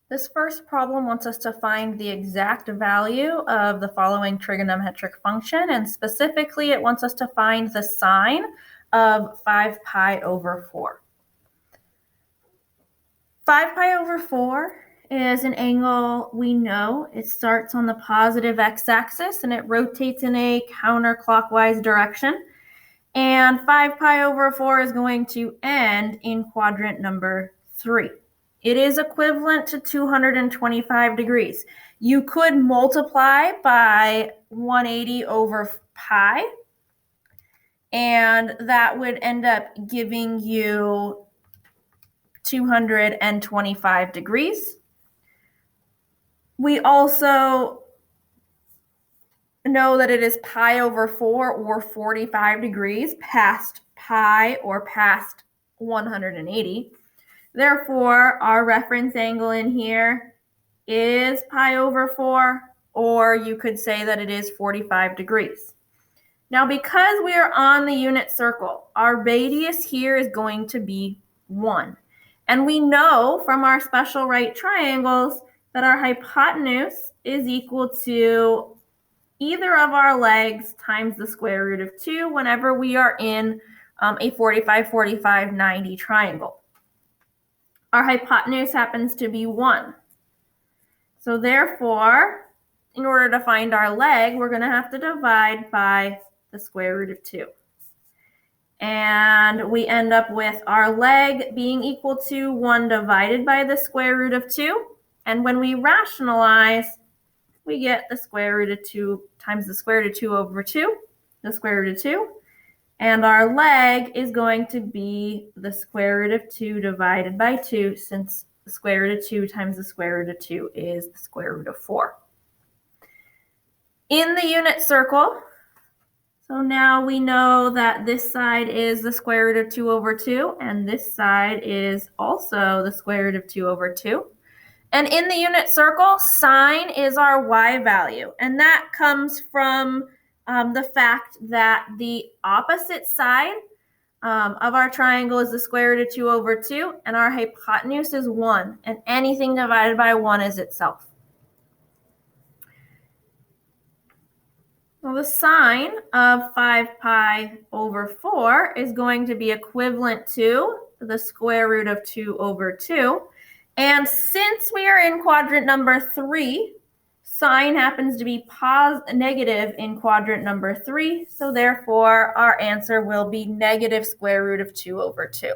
This first problem wants us to find the exact value of the following trigonometric function, and specifically it wants us to find the sine of 5 pi over 4. 5 pi over 4 is an angle we know. It starts on the positive x-axis and it rotates in a counterclockwise direction. And 5 pi over 4 is going to end in quadrant number 3. It is equivalent to 225 degrees. You could multiply by 180 over pi, and that would end up giving you 225 degrees. We also know that it is pi over 4 or 45 degrees past pi or past 180. Therefore, our reference angle in here is pi over 4, or you could say that it is 45 degrees. Now, because we are on the unit circle, our radius here is going to be 1. And we know from our special right triangles that our hypotenuse is equal to either of our legs times the square root of 2 whenever we are in a 45, 45, 90 triangle. Our hypotenuse happens to be 1. So therefore, in order to find our leg, we're going to have to divide by the square root of 2. And we end up with our leg being equal to 1 divided by the square root of 2. And when we rationalize, we get the square root of 2 times the square root of 2 over 2, the square root of 2. And our leg is going to be the square root of 2 divided by 2, since the square root of 2 times the square root of 2 is the square root of 4. In the unit circle, so now we know that this side is the square root of 2 over 2, and this side is also the square root of 2 over 2. And in the unit circle, sine is our y value, and that comes from the fact that the opposite side of our triangle is the square root of 2 over 2, and our hypotenuse is 1, and anything divided by 1 is itself. Well, the sine of 5 pi over 4 is going to be equivalent to the square root of 2 over 2. And since we are in quadrant number 3, sine happens to be negative in quadrant number 3. So therefore, our answer will be negative square root of 2 over 2.